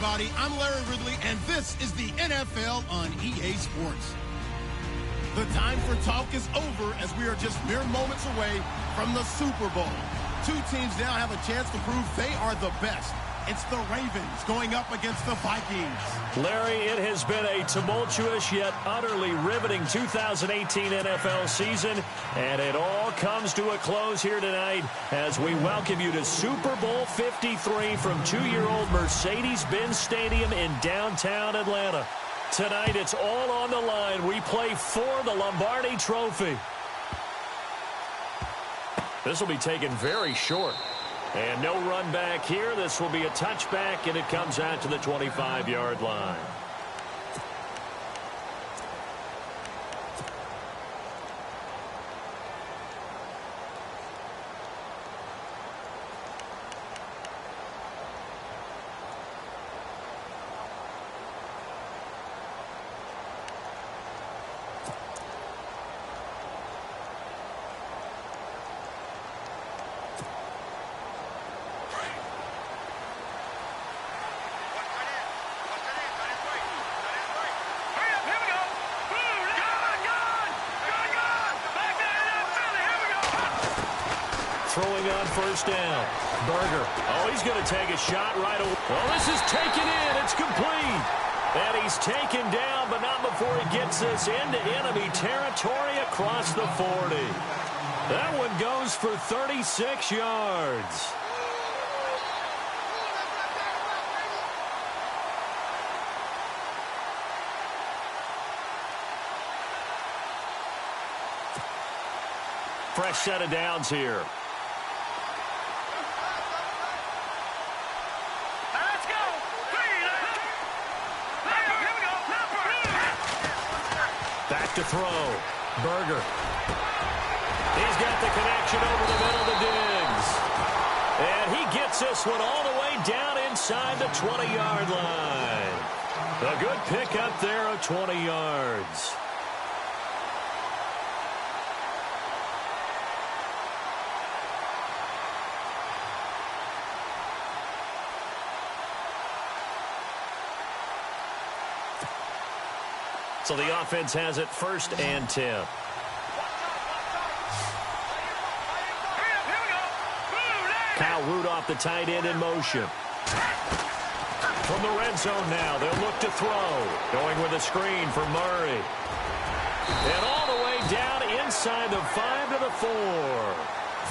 everybody. I'm Larry Ridley, and this is the NFL on EA Sports. The time for talk is over as we are just mere moments away from the Super Bowl. Two teams now have a chance to prove they are the best. It's the Ravens going up against the Vikings. Larry, it has been a tumultuous yet utterly riveting 2018 NFL season, and it all comes to a close here tonight as we welcome you to Super Bowl 53 from two-year-old Mercedes-Benz Stadium in downtown Atlanta. Tonight, it's all on the line. We play for the Lombardi Trophy. This will be taken very short. And no run back here. This will be a touchback, and it comes out to the 25-yard line. Throwing on first down. Berger. Oh, he's going to take a shot right away. Well, this is taken in. It's complete. And he's taken down, but not before he gets us into enemy territory across the 40. That one goes for 36 yards. Fresh set of downs here. Back to throw. Berger. He's got the connection over the middle to Diggs. And he gets this one all the way down inside the 20-yard line. A good pickup there of 20 yards. So the offense has it first and 10. Kyle Rudolph, the tight end, in motion. From the red zone now, they'll look to throw. Going with a screen for Murray. And all the way down inside the 5 to the 4.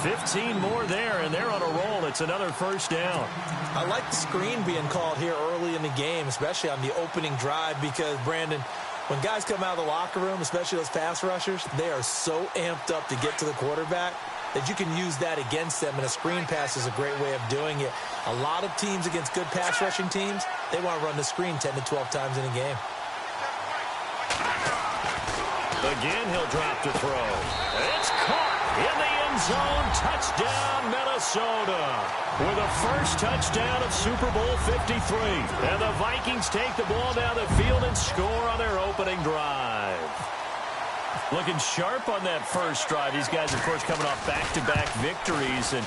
15 more there, and they're on a roll. It's another first down. I like the screen being called here early in the game, especially on the opening drive, because, Brandon, when guys come out of the locker room, especially those pass rushers, they are so amped up to get to the quarterback that you can use that against them, and a screen pass is a great way of doing it. A lot of teams against good pass rushing teams, they want to run the screen 10 to 12 times in a game. Again, he'll drop to throw. It's caught in the end zone. Touchdown, Minnesota. With a first touchdown of Super Bowl 53. And the Vikings take the ball down the field and score on their opening drive. Looking sharp on that first drive. These guys, of course, coming off back-to-back victories. And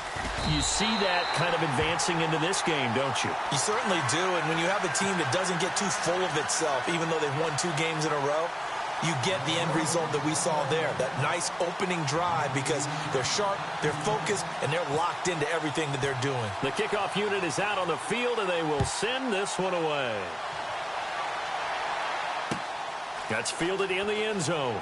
you see that kind of advancing into this game, don't you? You certainly do. And when you have a team that doesn't get too full of itself, even though they've won 2 games in a row, you get the end result that we saw there. That nice opening drive because they're sharp, they're focused, and they're locked into everything that they're doing. The kickoff unit is out on the field, and they will send this one away. That's fielded in the end zone.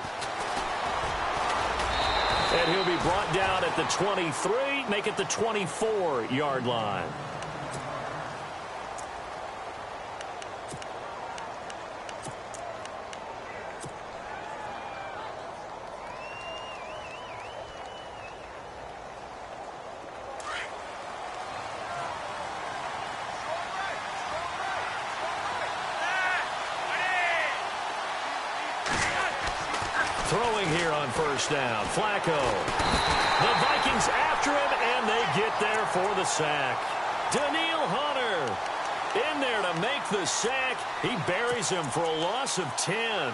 And he'll be brought down at the 23, make it the 24-yard line. Throwing here on first down, Flacco. The Vikings after him, and they get there for the sack. Daniil Hunter in there to make the sack. He buries him for a loss of 10.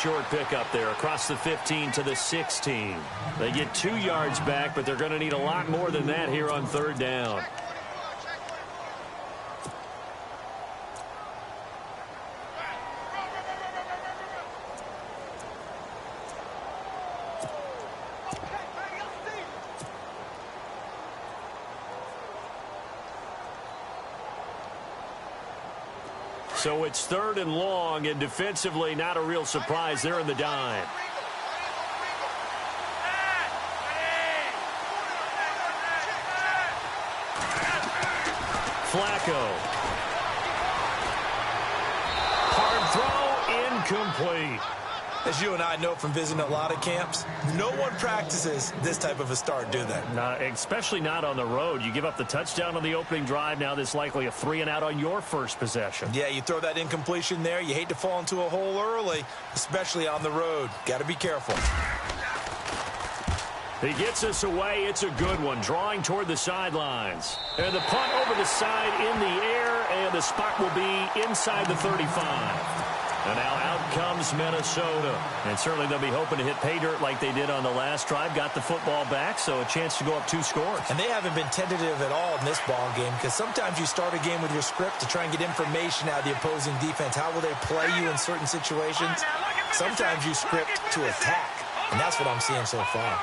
short pickup there across the 15 to the 16. They get 2 yards back, but they're going to need a lot more than that here on third down. So it's 3rd and long, and defensively not a real surprise. They're in the dime. Flacco. Hard throw, incomplete. As you and I know from visiting a lot of camps, no one practices this type of a start, do they? No, especially not on the road. You give up the touchdown on the opening drive. Now there's likely a 3-and-out on your first possession. Yeah, you throw that incompletion there. You hate to fall into a hole early, especially on the road. Got to be careful. He gets us away. It's a good one. Drawing toward the sidelines. And the punt over the side in the air, and the spot will be inside the 35. And now out comes Minnesota. And certainly they'll be hoping to hit pay dirt like they did on the last drive. Got the football back, so a chance to go up 2 scores. And they haven't been tentative at all in this ball game, because sometimes you start a game with your script to try and get information out of the opposing defense. How will they play you in certain situations? Sometimes you script to attack, and that's what I'm seeing so far.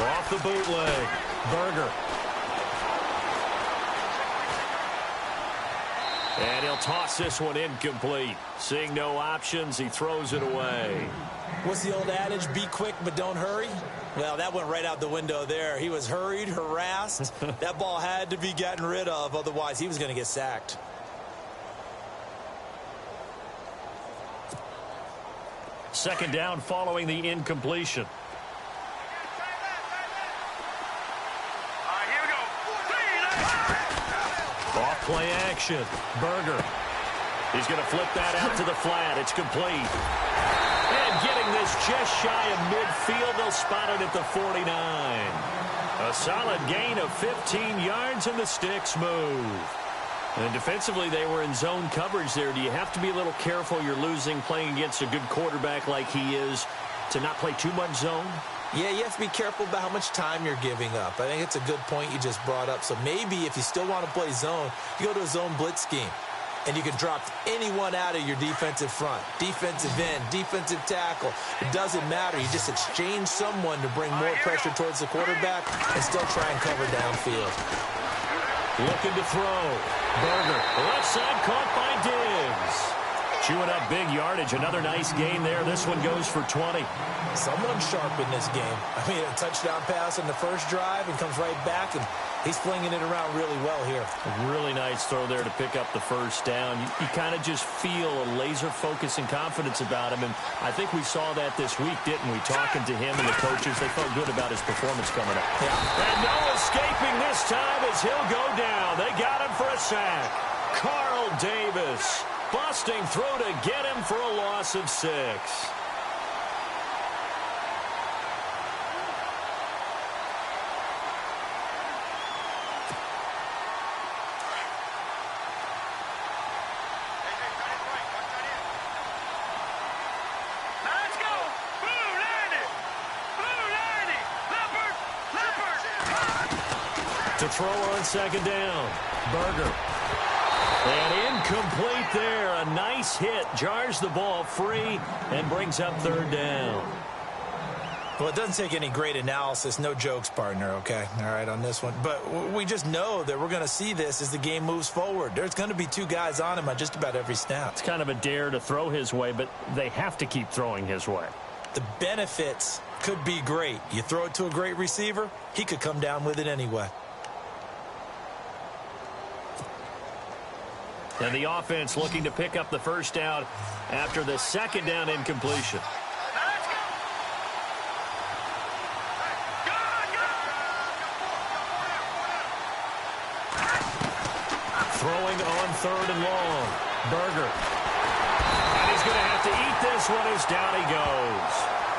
Off the bootleg. Berger. And he'll toss this one incomplete. Seeing no options, he throws it away. What's the old adage? Be quick, but don't hurry? Well, that went right out the window there. He was hurried, harassed. That ball had to be gotten rid of. Otherwise, he was going to get sacked. Second down following the incompletion. Off play action. Berger. He's going to flip that out to the flat. It's complete. And getting this just shy of midfield. They'll spot it at the 49. A solid gain of 15 yards, and the sticks move. And defensively, they were in zone coverage there. Do you have to be a little careful? You're losing playing against a good quarterback like he is to not play too much zone? Yeah, you have to be careful about how much time you're giving up. I think it's a good point you just brought up. So maybe if you still want to play zone, you go to a zone blitz scheme. And you can drop anyone out of your defensive front. Defensive end, defensive tackle. It doesn't matter. You just exchange someone to bring more pressure towards the quarterback and still try and cover downfield. Looking to throw. Berger. Left side caught by Diggs. Chewing up big yardage. Another nice gain there. This one goes for 20. Someone sharp in this game. I mean, a touchdown pass on the first drive and comes right back, and he's flinging it around really well here. A really nice throw there to pick up the first down. You kind of just feel a laser focus and confidence about him, and I think we saw that this week, didn't we? Talking to him and the coaches, they felt good about his performance coming up. Yeah. And no escaping this time as he'll go down. They got him for a sack. Carl Davis busting through to get him for a loss of 6. To throw on second down. Berger. And incomplete there. A nice hit. Jars the ball free and brings up third down. Well, it doesn't take any great analysis. No jokes, partner, okay? All right, on this one. But we just know that we're going to see this as the game moves forward. There's going to be 2 guys on him on just about every snap. It's kind of a dare to throw his way, but they have to keep throwing his way. The benefits could be great. You throw it to a great receiver, he could come down with it anyway. And the offense looking to pick up the first down after the second down incompletion. Throwing on third and long. Berger. And he's going to have to eat this one as down he goes.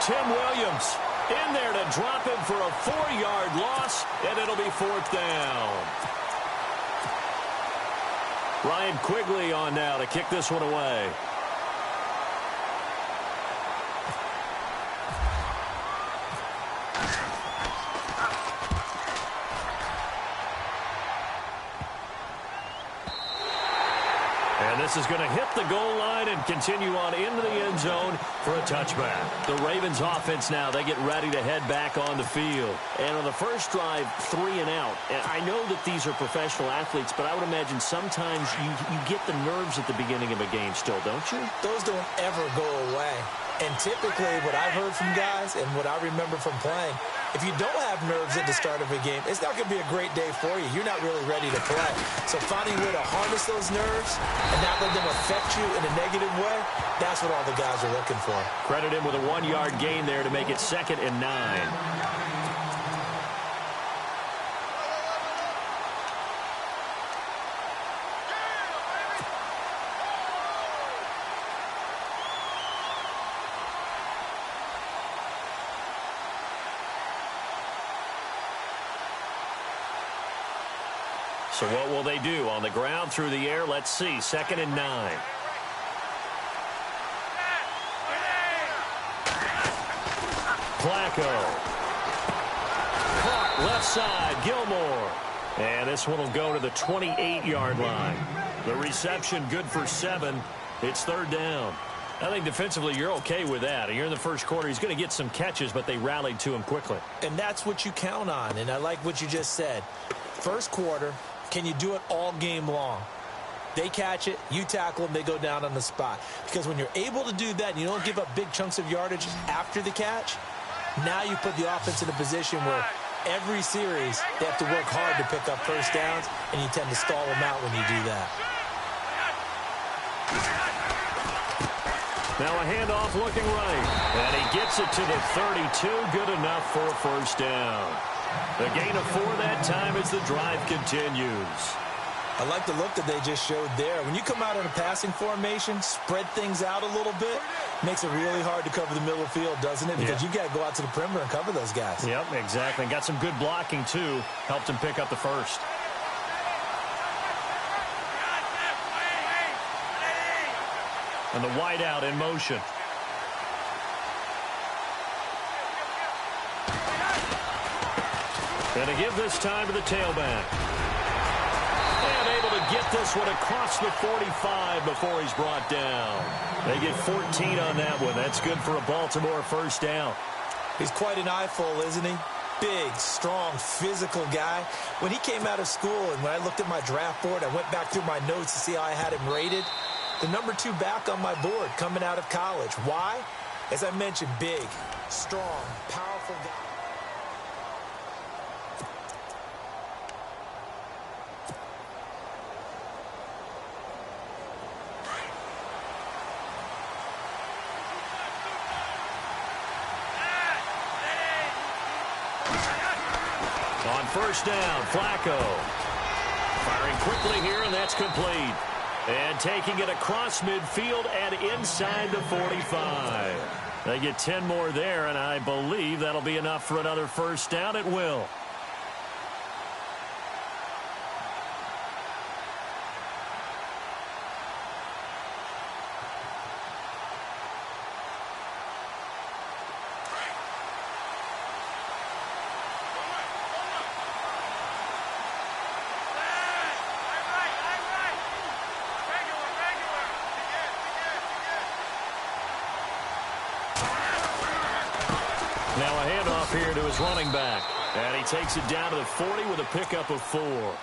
Tim Williams in there to drop him for a 4-yard loss, and it'll be 4th down. Ryan Quigley on now to kick this one away. this is going to hit the goal line and continue on into the end zone for a touchback. The Ravens offense now, they get ready to head back on the field. And on the first drive, 3 and out. And I know that these are professional athletes, but I would imagine sometimes you get the nerves at the beginning of a game still, don't you? Those don't ever go away. And typically what I've heard from guys and what I remember from playing, if you don't have nerves at the start of a game, it's not going to be a great day for you. You're not really ready to play. So finding a way to harness those nerves and not let them affect you in a negative way, that's what all the guys are looking for. Credit him with a 1-yard gain there to make it 2nd and 9. So what will they do? On the ground, through the air, let's see. 2nd and 9. Flacco. Caught left side, Gilmore. And this one will go to the 28-yard line. The reception good for 7. It's 3rd down. I think defensively you're okay with that. You're in the first quarter. He's going to get some catches, but they rallied to him quickly. And that's what you count on. And I like what you just said. First quarter, can you do it all game long? They catch it, you tackle them, they go down on the spot. Because when you're able to do that and you don't give up big chunks of yardage after the catch, now you put the offense in a position where every series they have to work hard to pick up first downs, and you tend to stall them out when you do that. Now a handoff looking right. And he gets it to the 32. Good enough for a first down. The gain of 4 that time as the drive continues. I like the look that they just showed there. When you come out in a passing formation, spread things out a little bit, makes it really hard to cover the middle of the field, doesn't it? Because you got to go out to the perimeter and cover those guys. Yep, exactly. And got some good blocking, too. Helped him pick up the first. And the wideout in motion. And to give this time to the tailback. And able to get this one across the 45 before he's brought down. They get 14 on that one. That's good for a Baltimore first down. He's quite an eyeful, isn't he? Big, strong, physical guy. When he came out of school and when I looked at my draft board, I went back through my notes to see how I had him rated. The number 2 back on my board coming out of college. Why? As I mentioned, big, strong, powerful guy. On first down, Flacco. Firing quickly here, and that's complete. And taking it across midfield and inside the 45. They get 10 more there, and I believe that'll be enough for another first down. It will. Now a handoff here to his running back. And he takes it down to the 40 with a pickup of 4.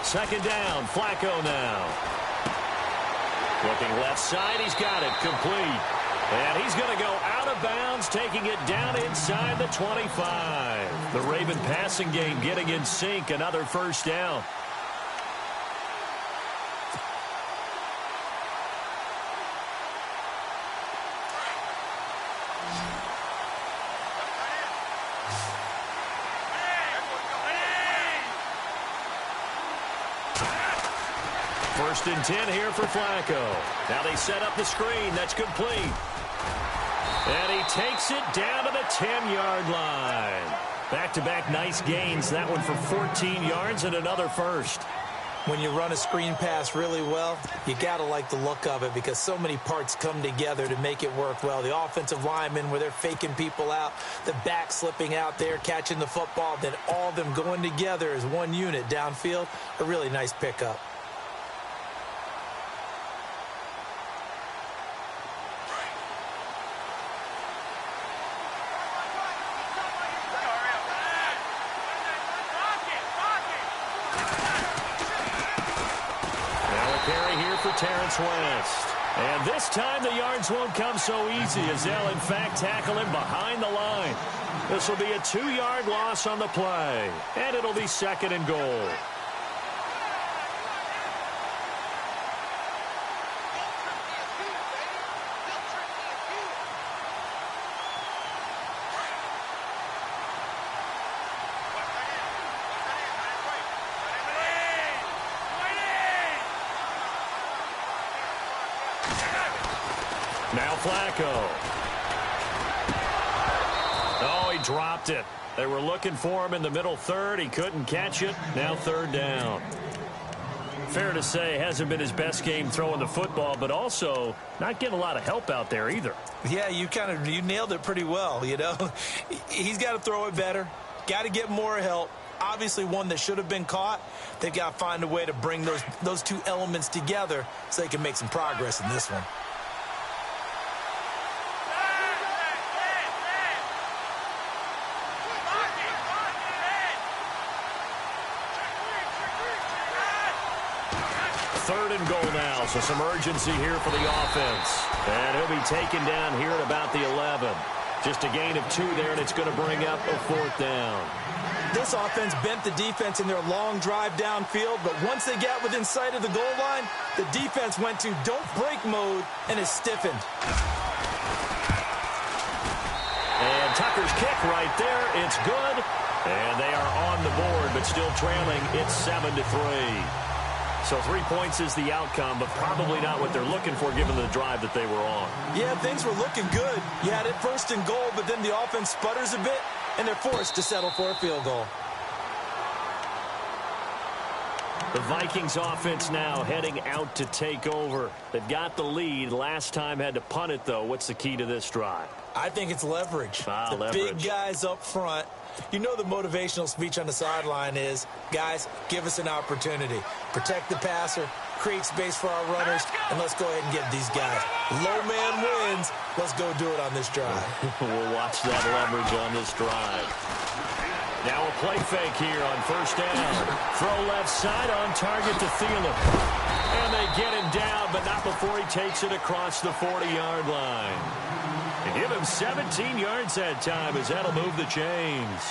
Second down, Flacco now. Looking left side, he's got it, complete. And he's going to go out of bounds, taking it down inside the 25. The Raven passing game getting in sync, another first down. First and 10 here for Flacco. Now they set up the screen. That's complete. And he takes it down to the 10-yard line. Back-to-back nice gains. That one for 14 yards and another first. When you run a screen pass really well, you got to like the look of it because so many parts come together to make it work well. The offensive linemen where they're faking people out, the back slipping out there, catching the football, then all of them going together as one unit downfield, a really nice pickup. Terrence West. And this time the yards won't come so easy as they'll in fact tackle him behind the line. This will be a 2-yard loss on the play. And it'll be second and goal. Now Flacco. Oh, he dropped it. They were looking for him in the middle third. He couldn't catch it. Now third down. Fair to say, hasn't been his best game throwing the football, but also not getting a lot of help out there either. Yeah, you nailed it pretty well, you know. He's got to throw it better. Got to get more help. Obviously one that should have been caught. They've got to find a way to bring those two elements together so they can make some progress in this one. Third and goal now, so some urgency here for the offense. And he'll be taken down here at about the 11. Just a gain of 2 there, and it's going to bring up a fourth down. This offense bent the defense in their long drive downfield, but once they got within sight of the goal line, the defense went to don't break mode and is stiffened. And Tucker's kick right there. It's good. And they are on the board, but still trailing. It's 7-3. So 3 points is the outcome, but probably not what they're looking for given the drive that they were on. Yeah, things were looking good. You had it first and goal, but then the offense sputters a bit, and they're forced to settle for a field goal. The Vikings offense now heading out to take over. They've got the lead. Last time had to punt it, though. What's the key to this drive? I think it's leverage. The leverage. Big guys up front. You know the motivational speech on the sideline is, guys, give us an opportunity. Protect the passer, create space for our runners, and let's go ahead and get these guys. Low man wins. Let's go do it on this drive. We'll watch that leverage on this drive. Now a play fake here on first down. Throw left side on target to Thielen. And they get him down, but not before he takes it across the 40-yard line. And give him 17 yards that time as that'll move the chains.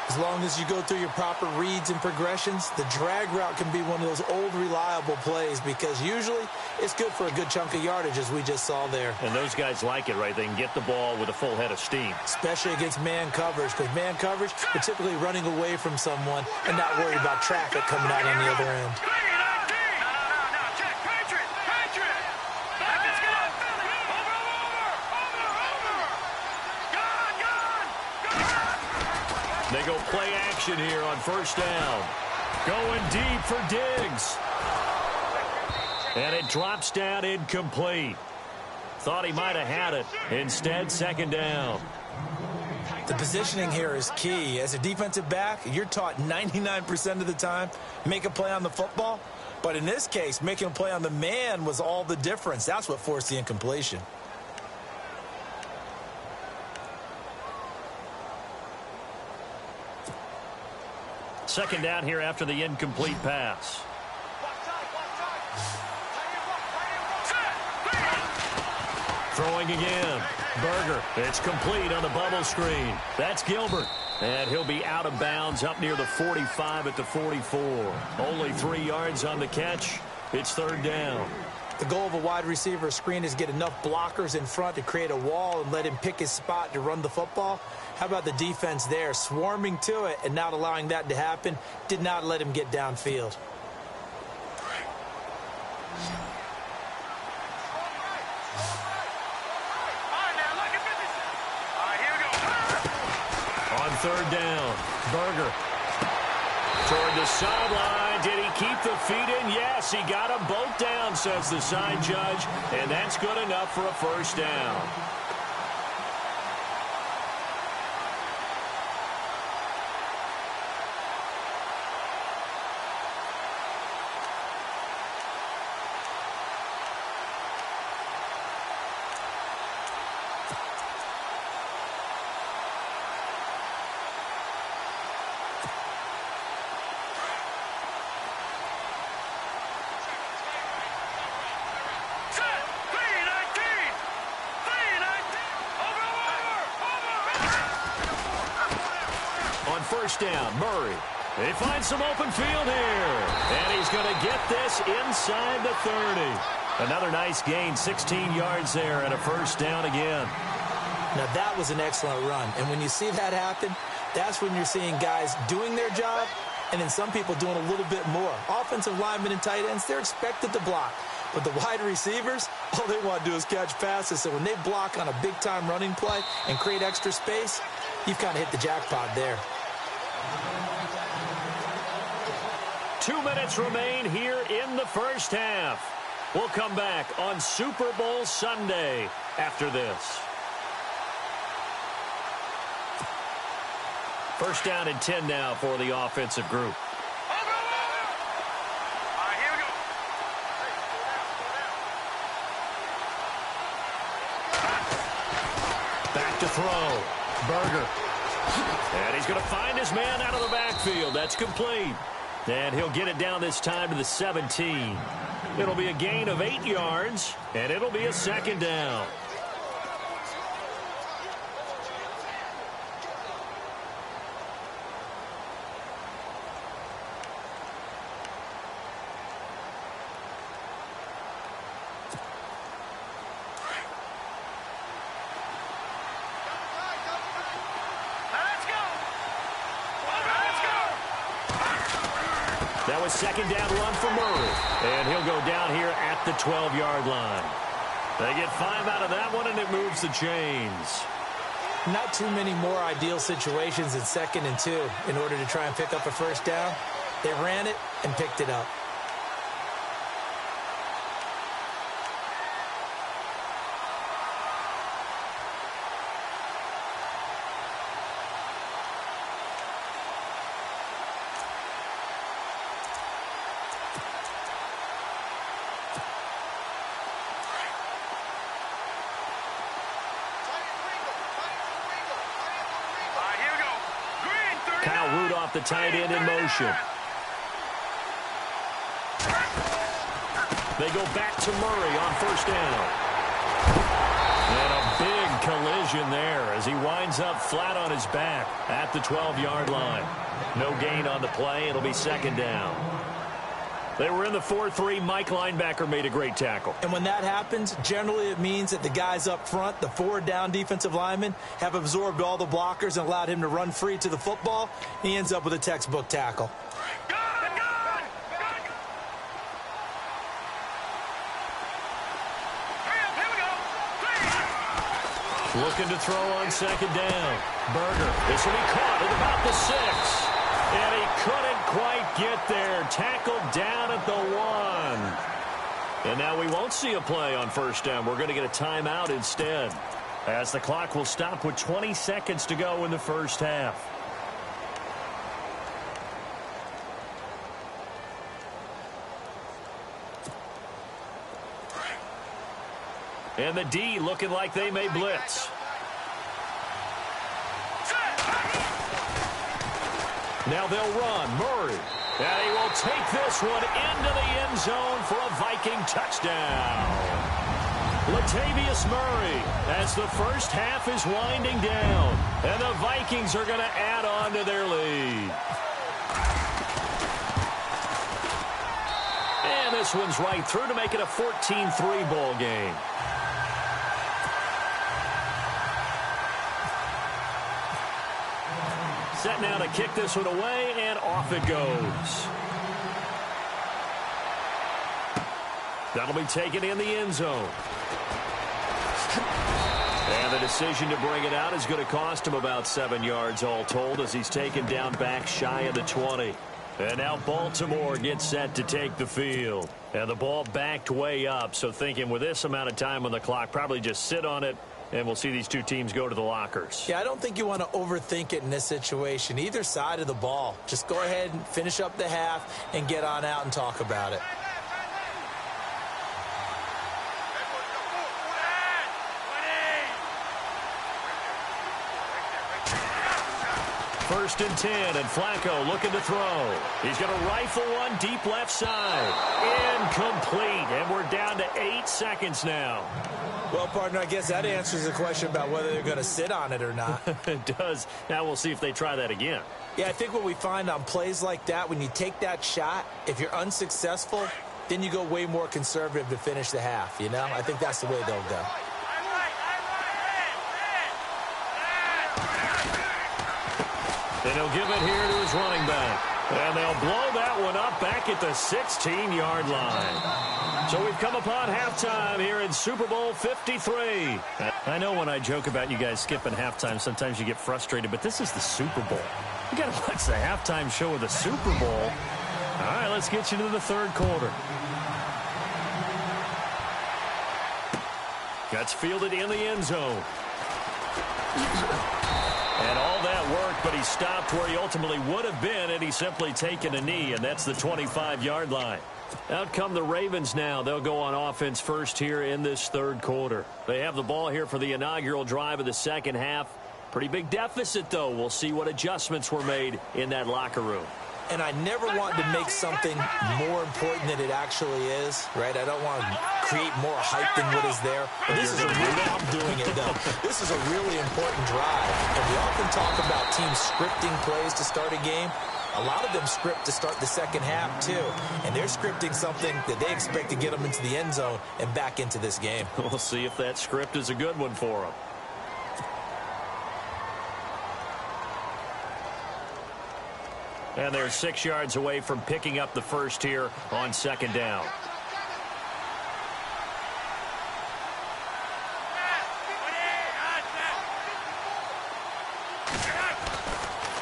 As long as you go through your proper reads and progressions, the drag route can be one of those old reliable plays because usually it's good for a good chunk of yardage as we just saw there. And those guys like it, right? They can get the ball with a full head of steam. Especially against man coverage because man coverage, they're typically running away from someone and not worried about traffic coming out on the other end. They go play action here on first down. Going deep for Diggs. And it drops down incomplete. Thought he might have had it. Instead, second down. The positioning here is key. As a defensive back, you're taught 99% of the time, make a play on the football. But in this case, making a play on the man was all the difference. That's what forced the incompletion. Second down here after the incomplete pass. Throwing again. Berger. It's complete on the bubble screen. That's Gilbert. And he'll be out of bounds up near the 45 at the 44. Only 3 yards on the catch. It's third down. The goal of a wide receiver screen is get enough blockers in front to create a wall and let him pick his spot to run the football. How about the defense there, swarming to it and not allowing that to happen? Did not let him get downfield. On third down, Berger. Toward the sideline. Did he keep the feet in? Yes, he got them both down, says the side judge. And that's good enough for a first down. First down, Murray. They find some open field here. And he's going to get this inside the 30. Another nice gain, 16 yards there and a first down again. Now, that was an excellent run. And when you see that happen, that's when you're seeing guys doing their job and then some people doing a little bit more. Offensive linemen and tight ends, they're expected to block. But the wide receivers, all they want to do is catch passes. So when they block on a big-time running play and create extra space, you've kind of hit the jackpot there. 2 minutes remain here in the first half. We'll come back on Super Bowl Sunday after this. First down and 10 now for the offensive group. Back to throw. Berger. And he's going to find his man out of the backfield. That's complete. And he'll get it down this time to the 17. It'll be a gain of 8 yards, and it'll be a second down. That was second down run for Murray. And he'll go down here at the 12-yard line. They get 5 out of that one, and it moves the chains. Not too many more ideal situations in 2nd and 2 in order to try and pick up a first down. They ran it and picked it up. The tight end in motion. They go back to Murray on first down. And a big collision there as he winds up flat on his back at the 12-yard line. No gain on the play. It'll be second down. They were in the 4-3. Mike linebacker made a great tackle. And when that happens, generally it means that the guys up front, the 4-down defensive linemen, have absorbed all the blockers and allowed him to run free to the football. He ends up with a textbook tackle. Looking to throw on second down. Berger. This will be caught at about the 6. And he couldn't quite get there. Tackled down at the 1. And now we won't see a play on first down. We're going to get a timeout instead, as the clock will stop with 20 seconds to go in the first half. And the D looking like they may blitz. Now they'll run. Murray. And he will take this one into the end zone for a Viking touchdown. Latavius Murray, as the first half is winding down. And the Vikings are going to add on to their lead. And this one's right through to make it a 14-3 ball game. Set now to kick this one away, and off it goes. That'll be taken in the end zone. And the decision to bring it out is going to cost him about 7 yards all told as he's taken down back shy of the 20. And now Baltimore gets set to take the field. And the ball backed way up, so thinking with this amount of time on the clock, probably just sit on it, and we'll see these two teams go to the lockers. Yeah, I don't think you want to overthink it in this situation. Either side of the ball. Just go ahead and finish up the half and get on out and talk about it. First and 10, and Flacco looking to throw. He's going to rifle one deep left side. Incomplete, and we're down to 8 seconds now. Well, partner, I guess that answers the question about whether they're going to sit on it or not. It does. Now we'll see if they try that again. Yeah, I think what we find on plays like that, when you take that shot, if you're unsuccessful, then you go way more conservative to finish the half, you know? I think that's the way they'll go. And he'll give it here to his running back. And they'll blow that one up back at the 16-yard line. So we've come upon halftime here in Super Bowl 53. I know when I joke about you guys skipping halftime, sometimes you get frustrated, but this is the Super Bowl. You got to watch the halftime show of the Super Bowl. All right, let's get you to the third quarter. Gets fielded in the end zone. And all that worked, but he stopped where he ultimately would have been, and he's simply taken a knee, and that's the 25-yard line. Out come the Ravens now. They'll go on offense first here in this third quarter. They have the ball here for the inaugural drive of the second half. Pretty big deficit, though. We'll see what adjustments were made in that locker room. And I never want to make something more important than it actually is, right? I don't want to create more hype than what is there. But this is a really, I'm doing it though. This is a really important drive. And we often talk about teams scripting plays to start a game. A lot of them script to start the second half too. And they're scripting something that they expect to get them into the end zone and back into this game. We'll see if that script is a good one for them. And they're 6 yards away from picking up the first here on second down.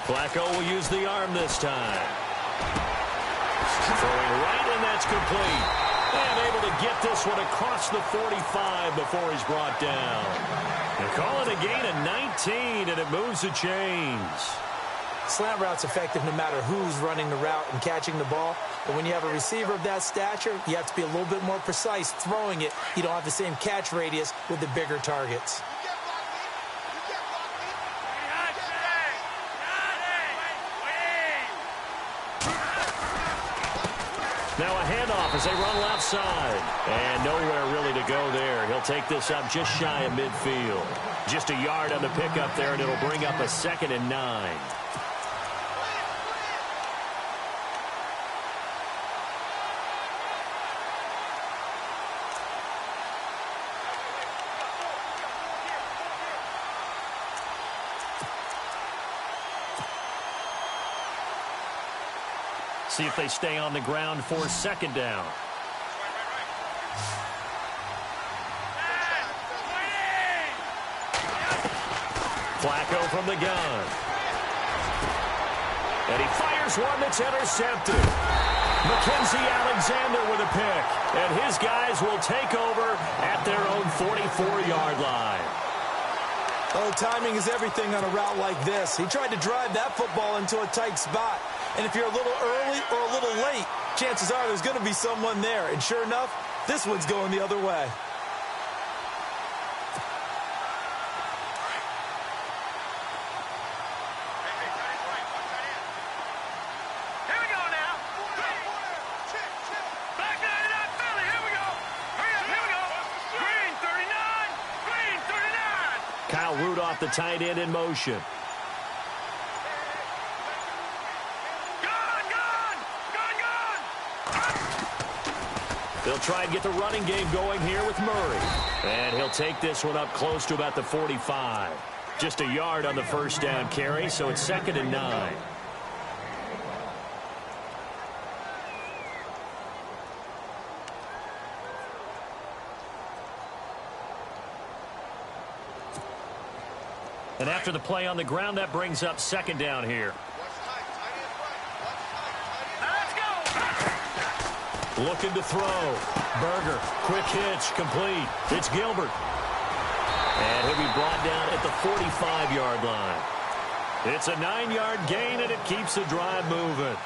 Flacco will use the arm this time. Throwing right, and that's complete. And able to get this one across the 45 before he's brought down. They're calling a gain of 19, and it moves the chains. Slant route's effective no matter who's running the route and catching the ball. But when you have a receiver of that stature, you have to be a little bit more precise throwing it. You don't have the same catch radius with the bigger targets. Now a handoff as they run left side. And nowhere really to go there. He'll take this up just shy of midfield. Just a yard on the pickup there, and it'll bring up a 2nd and 9. See if they stay on the ground for second down. Flacco from the gun. And he fires one that's intercepted. Mackenzie Alexander with a pick. And his guys will take over at their own 44-yard line. Oh, timing is everything on a route like this. He tried to drive that football into a tight spot. And if you're a little early or a little late, chances are there's going to be someone there. And sure enough, this one's going the other way. Here we go now. Back there to that Philly. Here we go. Hurry up. Here we go. Green 39. Green 39. Kyle Rudolph, the tight end, in motion. They'll try and get the running game going here with Murray. And he'll take this one up close to about the 45. Just a yard on the first down carry, so it's 2nd and 9. And after the play on the ground, that brings up second down here. Looking to throw. Berger, quick hitch, complete. It's Gilbert. And he'll be brought down at the 45-yard line. It's a 9-yard gain, and it keeps the drive moving.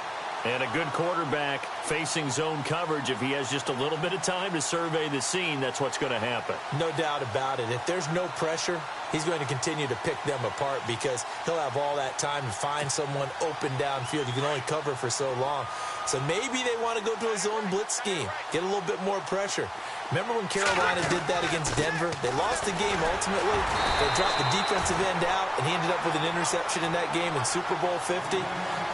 And a good quarterback facing zone coverage. If he has just a little bit of time to survey the scene, that's what's going to happen. No doubt about it. If there's no pressure, he's going to continue to pick them apart because he'll have all that time to find someone open downfield. You can only cover for so long. So maybe they want to go to a zone blitz scheme, get a little bit more pressure. Remember when Carolina did that against Denver? They lost the game ultimately. They dropped the defensive end out, and he ended up with an interception in that game in Super Bowl 50.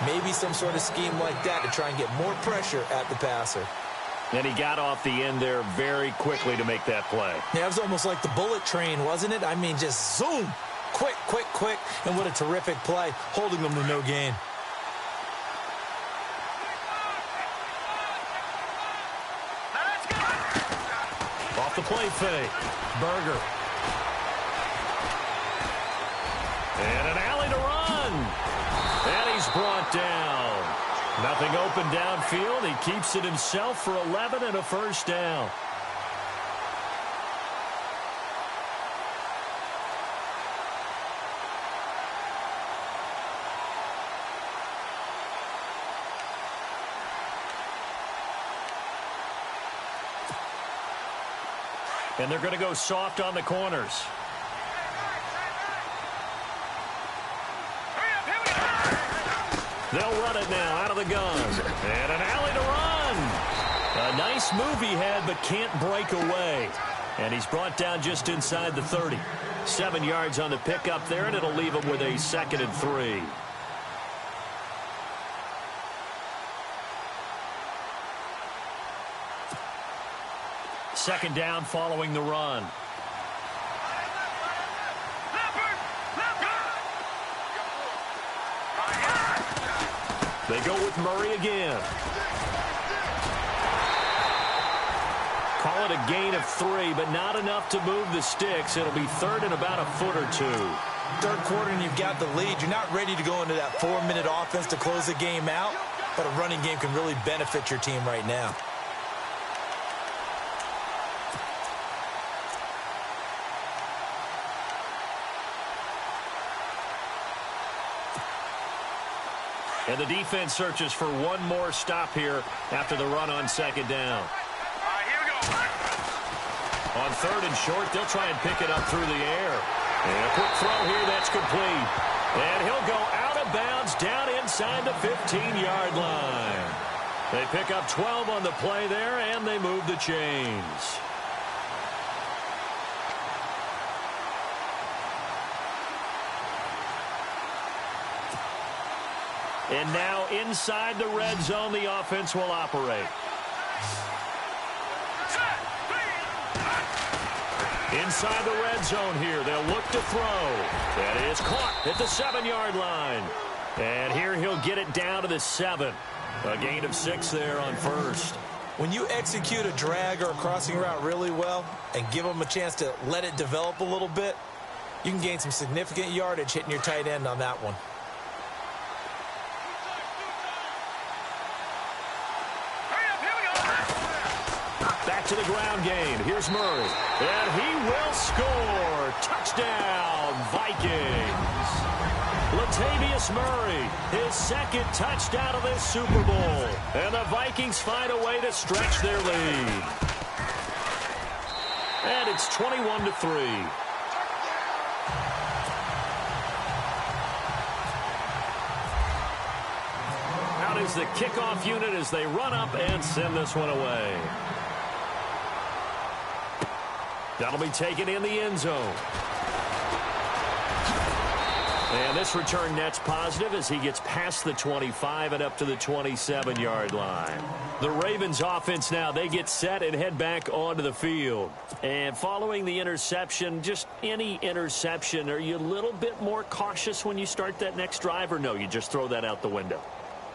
Maybe some sort of scheme like that to try and get more pressure at the passer. And he got off the end there very quickly to make that play. Yeah, it was almost like the bullet train, wasn't it? I mean, just zoom. Quick, quick, quick. And what a terrific play, holding them to no gain. Off the play fake. Berger. And an alley to run. And he's brought down. Nothing open downfield. He keeps it himself for 11 and a first down. And they're going to go soft on the corners. They'll run it now out of the gun. And an alley to run. A nice move he had, but can't break away. And he's brought down just inside the 30. 7 yards on the pickup there, and it'll leave him with a 2nd and 3. Second down following the run. They go with Murray again. Call it a gain of 3, but not enough to move the sticks. It'll be 3rd and about a foot or 2. Third quarter and you've got the lead. You're not ready to go into that 4-minute offense to close the game out, but a running game can really benefit your team right now. And the defense searches for one more stop here after the run on second down. Here we go. On 3rd and short, they'll try and pick it up through the air. And a quick throw here, that's complete. And he'll go out of bounds down inside the 15-yard line. They pick up 12 on the play there, and they move the chains. And now inside the red zone, the offense will operate. Inside the red zone here, they'll look to throw. That is caught at the 7-yard line. And here he'll get it down to the 7. A gain of 6 there on 1st. When you execute a drag or a crossing route really well and give them a chance to let it develop a little bit, you can gain some significant yardage hitting your tight end on that one. Back to the ground game. Here's Murray. And he will score. Touchdown, Vikings. Latavius Murray, his 2nd touchdown of this Super Bowl. And the Vikings find a way to stretch their lead. And it's 21-3. Out is the kickoff unit as they run up and send this one away. That'll be taken in the end zone. And this return net's positive as he gets past the 25 and up to the 27-yard line. The Ravens offense now, they get set and head back onto the field. And following the interception, just any interception, are you a little bit more cautious when you start that next drive, or no, you just throw that out the window?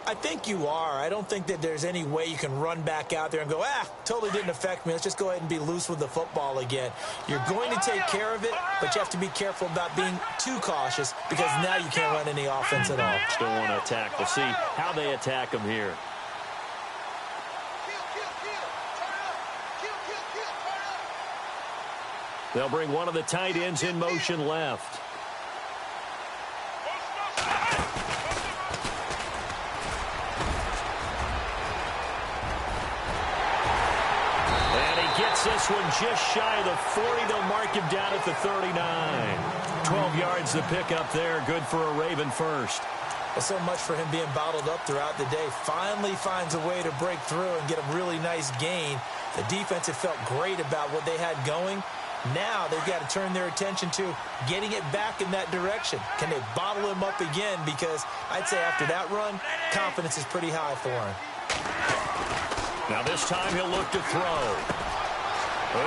I think you are. I don't think that there's any way you can run back out there and go, totally didn't affect me. Let's just go ahead and be loose with the football again. You're going to take care of it, but you have to be careful about being too cautious because now you can't run any offense at all. Still want to attack. We'll see how they attack them here. They'll bring one of the tight ends in motion left. Gets this one just shy of the 40. They'll mark him down at the 39. 12 yards to pick up there. Good for a Raven first. Well, so much for him being bottled up throughout the day. Finally finds a way to break through and get a really nice gain. The defense had felt great about what they had going. Now they've got to turn their attention to getting it back in that direction. Can they bottle him up again? Because I'd say after that run, confidence is pretty high for him. Now this time he'll look to throw.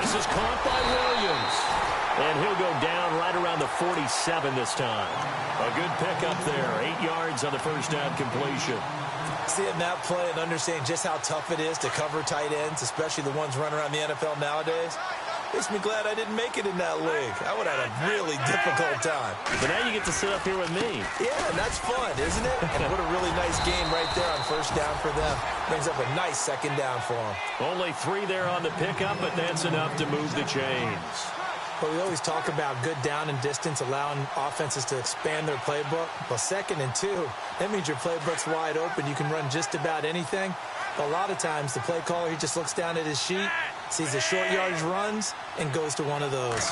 This is caught by Williams. And he'll go down right around the 47 this time. A good pickup there. 8 yards on the first down completion. Seeing that play and understanding just how tough it is to cover tight ends, especially the ones running around the NFL nowadays, makes me glad I didn't make it in that league. I would have had a really difficult time. But now you get to sit up here with me. Yeah, and that's fun, isn't it? And what a really nice game right there on first down for them. Brings up a nice second down for them. Only 3 there on the pickup, but that's enough to move the chains. But we always talk about good down and distance, allowing offenses to expand their playbook. Well, 2nd and 2, that means your playbook's wide open. You can run just about anything. But a lot of times, the play caller, he just looks down at his sheet, sees the short yardage runs, and goes to one of those.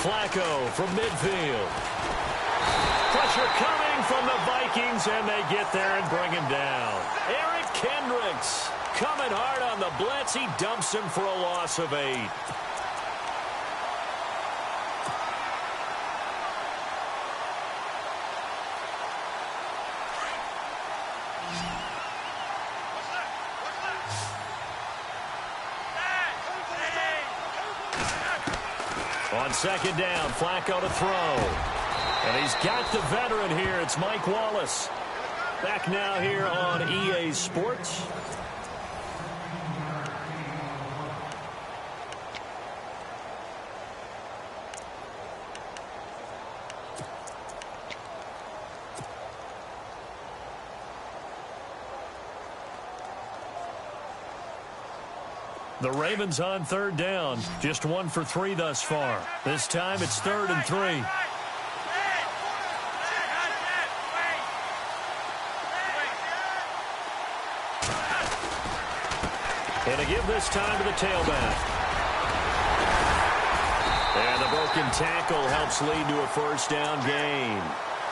Flacco from midfield. Pressure coming from the Vikings, and they get there and bring him down. Eric Kendricks coming hard on the blitz. He dumps him for a loss of 8. On second down, Flacco to throw. And he's got the veteran here. It's Mike Wallace. Back now here on EA Sports. The Ravens on third down. Just 1 for 3 thus far. This time it's 3rd and 3. And to give this time to the tailback. And the broken tackle helps lead to a first down gain.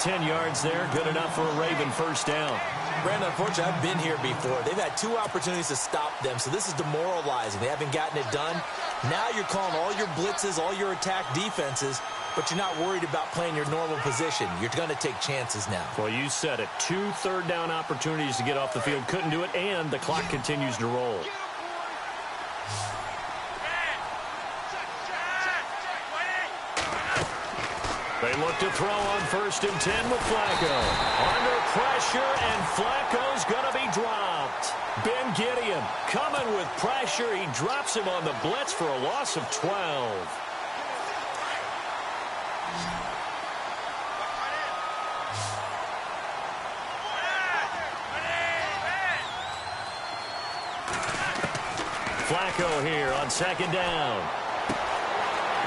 10 yards there, good enough for a Raven first down. Brandon, unfortunately, I've been here before. They've had 2 opportunities to stop them, so this is demoralizing. They haven't gotten it done. Now you're calling all your blitzes, all your attack defenses, but you're not worried about playing your normal position. You're going to take chances now. Well, you said it. 2 third-down opportunities to get off the field. Couldn't do it, and the clock continues to roll. They look to throw on 1st and 10 with Flacco. Under pressure, and Flacco's going to be dropped. Ben Gideon coming with pressure. He drops him on the blitz for a loss of 12. Flacco here on 2nd down.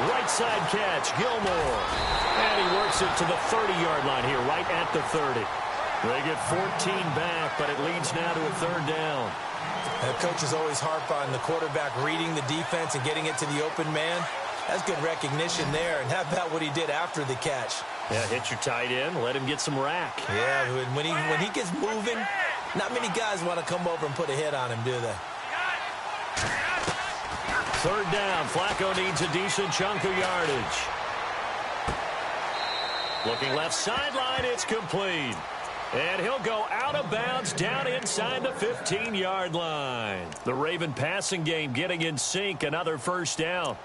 Right side catch, Gilmore. And he works it to the 30-yard line here, right at the 30. They get 14 back, but it leads now to a 3rd down. The coaches always harp on the quarterback reading the defense and getting it to the open man. That's good recognition there. And how about what he did after the catch? Yeah, hit your tight end, let him get some rack. Yeah, when he gets moving, not many guys want to come over and put a hit on him, do they? 3rd down. Flacco needs a decent chunk of yardage. Looking left sideline, it's complete. And he'll go out of bounds down inside the 15-yard line. The Raven passing game getting in sync. Another first down.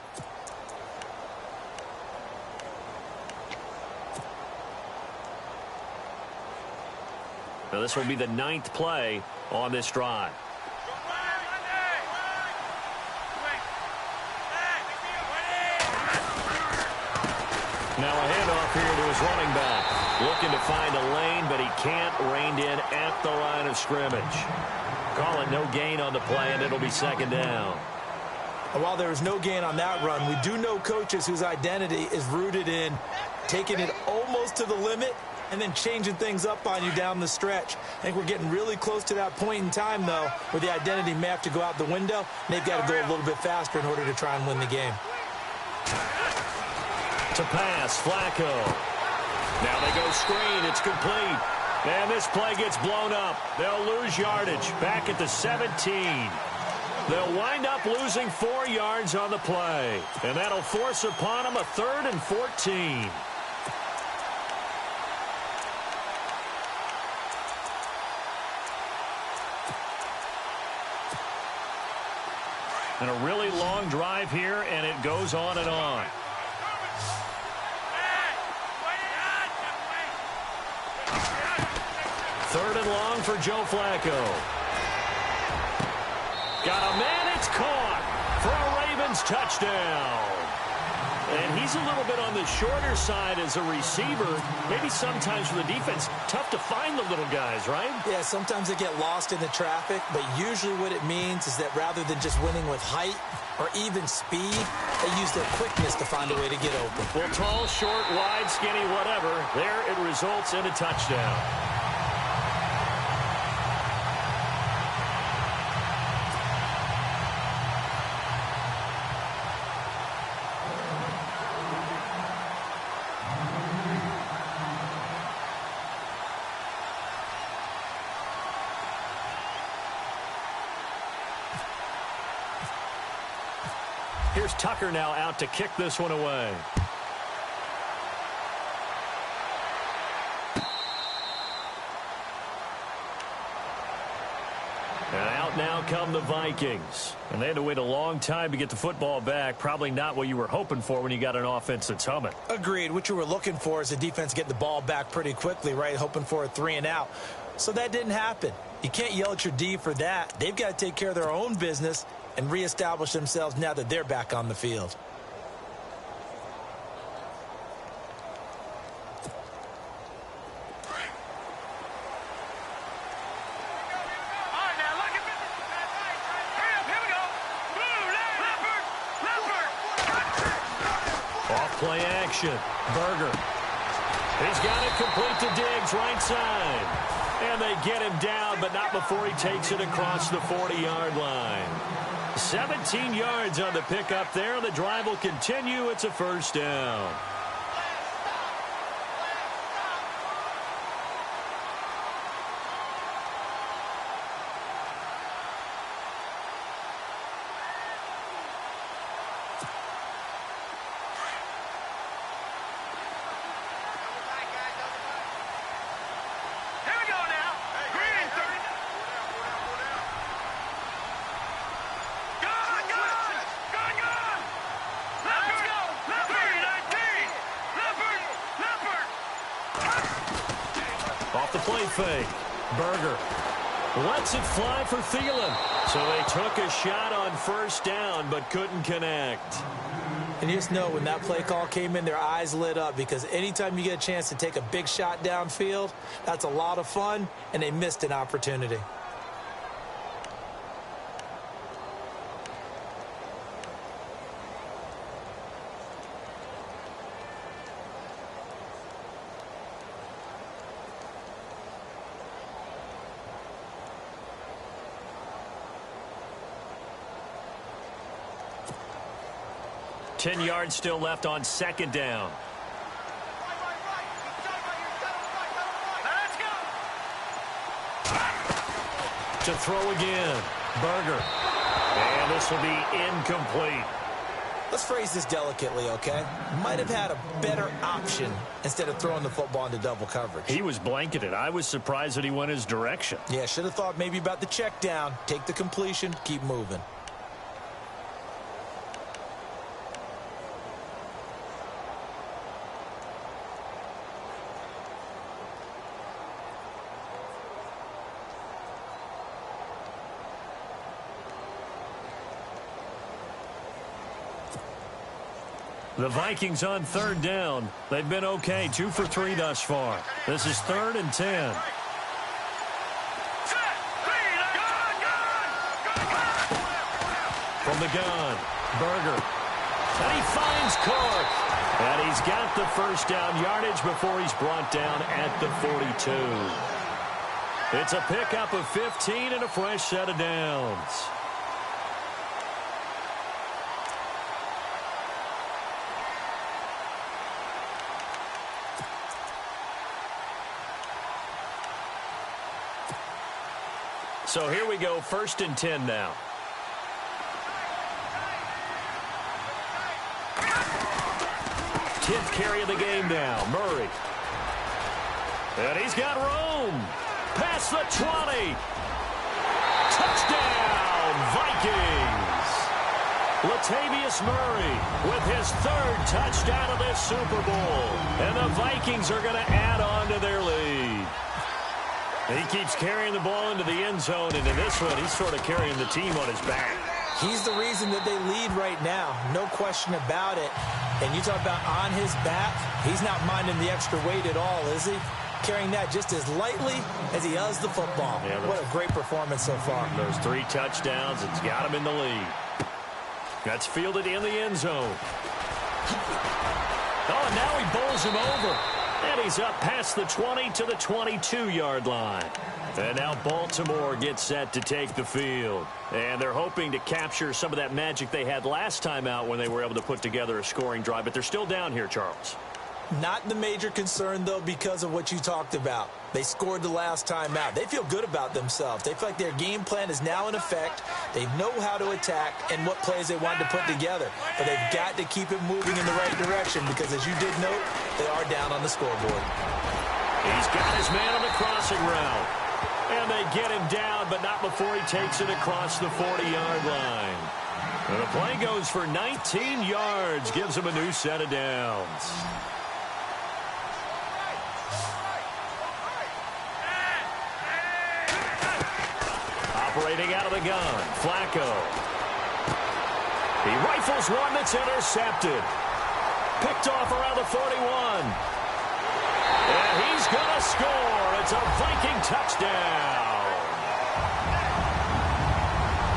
Now, this will be the 9th play on this drive. Now a handoff here to his running back. Looking to find a lane, but he can't. Reined in at the line of scrimmage. Call it no gain on the play, and it'll be 2nd down. And while there was no gain on that run, we do know coaches whose identity is rooted in taking it almost to the limit and then changing things up on you down the stretch. I think we're getting really close to that point in time, though, where the identity may have to go out the window, and they've got to go a little bit faster in order to try and win the game. To pass, Flacco. Now they go screen. It's complete. And this play gets blown up. They'll lose yardage back at the 17. They'll wind up losing 4 yards on the play. And that'll force upon them a 3rd and 14. And a really long drive here, and it goes on and on. 3rd and long for Joe Flacco. Got a man, it's caught for a Ravens touchdown. And he's a little bit on the shorter side as a receiver. Maybe sometimes for the defense, tough to find the little guys, right? Yeah, sometimes they get lost in the traffic, but usually what it means is that rather than just winning with height or even speed, they use their quickness to find a way to get open. Well, tall, short, wide, skinny, whatever, there it results in a touchdown. Here's Tucker now out to kick this one away. And out now come the Vikings. And they had to wait a long time to get the football back. Probably not what you were hoping for when you got an offense that's humming. Agreed. What you were looking for is the defense getting the ball back pretty quickly, right? Hoping for a 3 and out. So that didn't happen. You can't yell at your D for that. They've got to take care of their own business and reestablish themselves now that they're back on the field. Off-play action. Berger. He's got it complete to Diggs, right side. And they get him down, but not before he takes it across the 40-yard line. 17 yards on the pickup there. The drive will continue. It's a 1st down. Off the play fake. Berger lets it fly for Thielen. So they took a shot on 1st down but couldn't connect. And you just know when that play call came in, their eyes lit up, because anytime you get a chance to take a big shot downfield, that's a lot of fun, and they missed an opportunity. Ten yards still left on 2nd down. To throw again. Berger. And this will be incomplete. Let's phrase this delicately, okay? Might have had a better option instead of throwing the football into double coverage. He was blanketed. I was surprised that he went his direction. Yeah, should have thought maybe about the check down. Take the completion, keep moving. The Vikings on third down. They've been okay, 2 for 3 thus far. This is 3rd and 10. From the gun, Berger. And he finds Cook. And he's got the first down yardage before he's brought down at the 42. It's a pickup of 15 and a fresh set of downs. So here we go, 1st and 10 now. Tenth carry of the game now, Murray. And he's got room. Past the 20. Touchdown, Vikings. Latavius Murray with his 3rd touchdown of this Super Bowl. And the Vikings are going to add on to their lead. He keeps carrying the ball into the end zone, and in this one, he's sort of carrying the team on his back. He's the reason that they lead right now. No question about it. And you talk about on his back, he's not minding the extra weight at all, is he? Carrying that just as lightly as he does the football. Yeah, what a great performance so far. Those 3 touchdowns, it's got him in the lead. That's fielded in the end zone. Oh, and now he bowls him over. And he's up past the 20 to the 22-yard line. And now Baltimore gets set to take the field. And they're hoping to capture some of that magic they had last time out when they were able to put together a scoring drive. But they're still down here, Charles. Not the major concern, though, because of what you talked about. They scored the last time out. They feel good about themselves. They feel like their game plan is now in effect. They know how to attack and what plays they want to put together. But they've got to keep it moving in the right direction because, as you did note, they are down on the scoreboard. He's got his man on the crossing route. And they get him down, but not before he takes it across the 40-yard line. And the play goes for 19 yards, gives him a new set of downs. Operating out of the gun, Flacco. He rifles one that's intercepted. Picked off around the 41. And he's going to score. It's a Viking touchdown.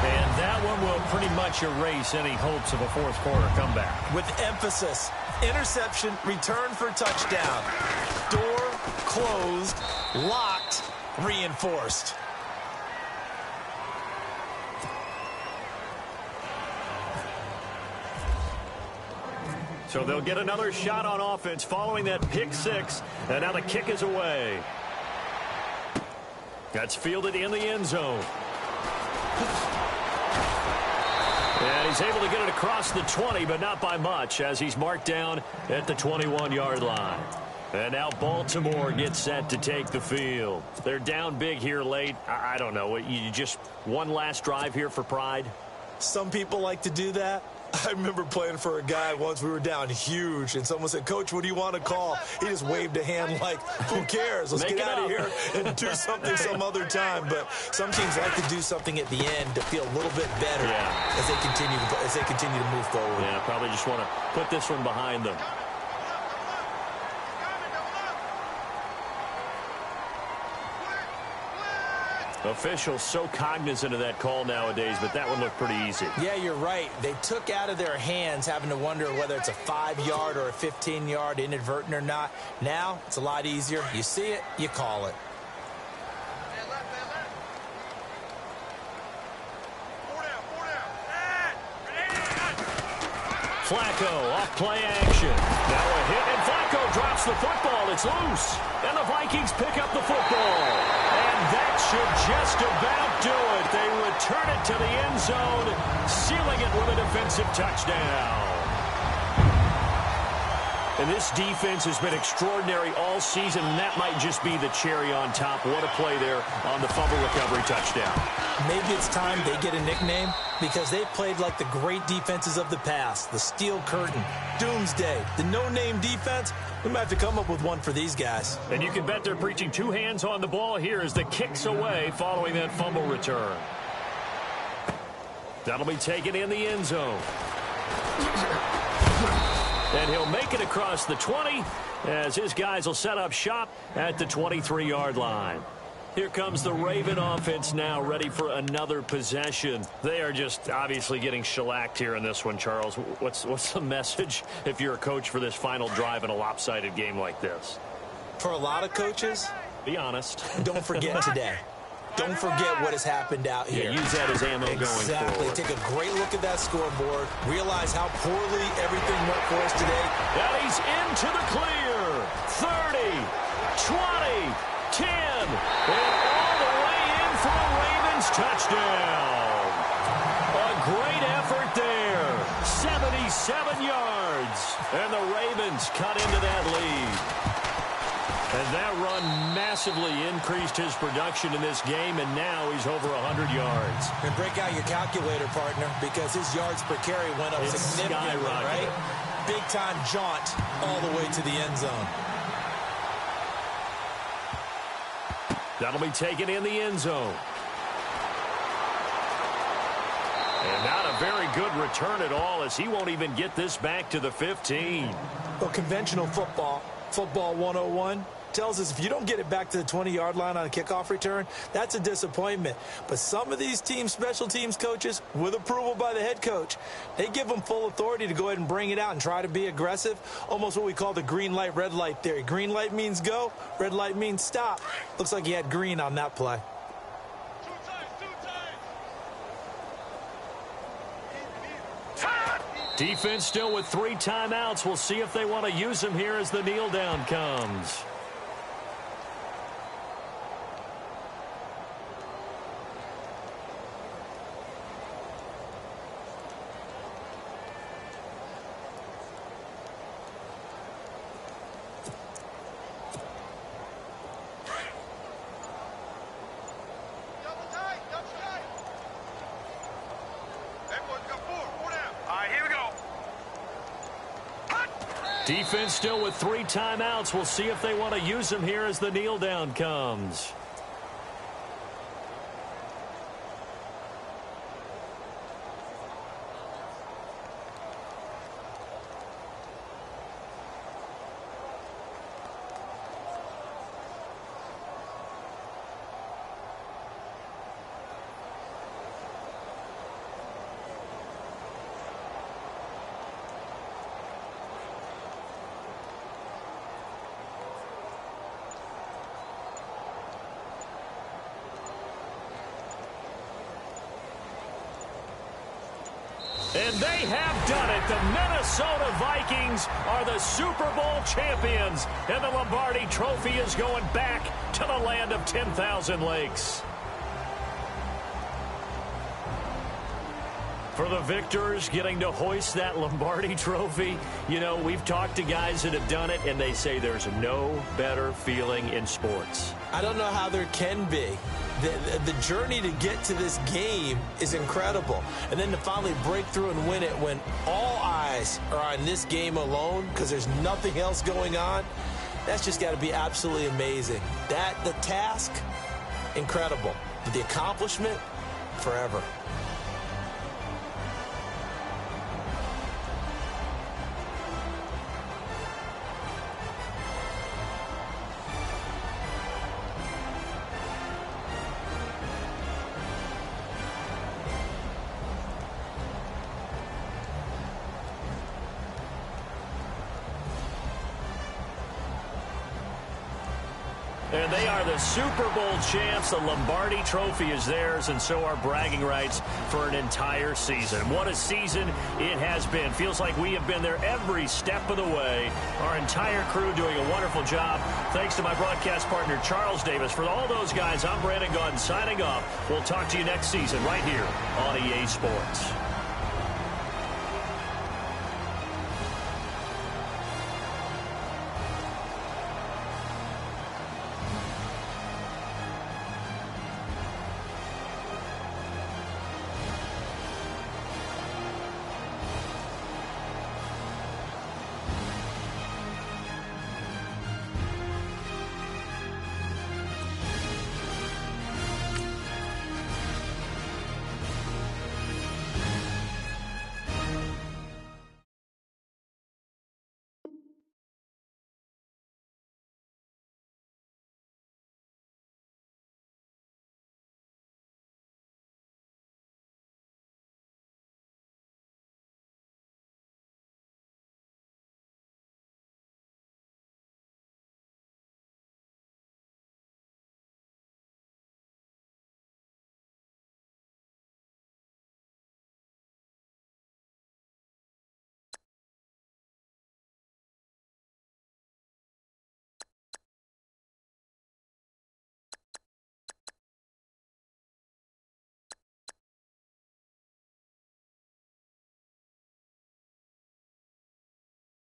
And that one will pretty much erase any hopes of a fourth-quarter comeback. With emphasis, interception, return for touchdown. Door closed, locked, reinforced. So they'll get another shot on offense following that pick 6. And now the kick is away. That's fielded in the end zone. And he's able to get it across the 20, but not by much, as he's marked down at the 21-yard line. And now Baltimore gets set to take the field. They're down big here late. I don't know. You just one last drive here for pride? Some people like to do that. I remember playing for a guy once. We were down huge, and someone said, "Coach, what do you want to call?" He just waved a hand like, who cares? Let's get out of here and do something some other time. But some teams like to do something at the end to feel a little bit better as they continue to move forward. Yeah, probably just want to put this one behind them. Officials so cognizant of that call nowadays, but that one looked pretty easy. Yeah, you're right. They took out of their hands having to wonder whether it's a 5-yard or a 15-yard, inadvertent or not. Now, it's a lot easier. You see it, you call it. Flacco off play action. Now a hit, and Flacco drops the football. It's loose. And the Vikings pick up the football. And that should just about do it. They return it to the end zone, sealing it with a defensive touchdown. And this defense has been extraordinary all season, and that might just be the cherry on top. What a play there on the fumble recovery touchdown. Maybe it's time they get a nickname because they played like the great defenses of the past. The Steel Curtain, Doomsday, the no-name defense. We might have to come up with one for these guys. And you can bet they're preaching 2 hands on the ball here as the kick's away following that fumble return. That'll be taken in the end zone. And he'll make it across the 20 as his guys will set up shop at the 23-yard line. Here comes the Raven offense now, ready for another possession. They are just obviously getting shellacked here in this one, Charles. What's the message if you're a coach for this final drive in a lopsided game like this? For a lot of coaches, be honest. Don't forget today. Don't forget what has happened out here. Yeah, use that as ammo going forward. Take a great look at that scoreboard. Realize how poorly everything went for us today. And he's into the clear. 30, 20, 10, and all the way in for a Ravens touchdown. A great effort there. 77 yards. And the Ravens cut into that lead. And that run massively increased his production in this game, and now he's over 100 yards. And break out your calculator, partner, because his yards per carry went up significantly, right? Big-time jaunt all the way to the end zone. That'll be taken in the end zone. And not a very good return at all, as he won't even get this back to the 15. Well, conventional football 101, tells us if you don't get it back to the 20-yard line on a kickoff return, that's a disappointment. But some of these team special teams coaches, with approval by the head coach, they give them full authority to go ahead and bring it out and try to be aggressive, almost what we call the green light, red light theory. Green light means go, red light means stop. Looks like he had green on that play. Defense still with 3 timeouts. We'll see if they want to use them here as the kneel down comes. Defense still with 3 timeouts. We'll see if they want to use them here as the kneel down comes. And they have done it. The Minnesota Vikings are the Super Bowl champions. And the Lombardi Trophy is going back to the land of 10,000 lakes. For the victors, getting to hoist that Lombardi Trophy, you know, we've talked to guys that have done it, and they say there's no better feeling in sports. I don't know how there can be. The journey to get to this game is incredible. And then to finally break through and win it when all eyes are on this game alone because there's nothing else going on, that's just got to be absolutely amazing. The task, incredible. But the accomplishment, forever. And they are the Super Bowl champs. The Lombardi Trophy is theirs, and so are bragging rights for an entire season. What a season it has been. Feels like we have been there every step of the way. Our entire crew doing a wonderful job. Thanks to my broadcast partner, Charles Davis. For all those guys, I'm Brandon Gaudin signing off. We'll talk to you next season right here on EA Sports.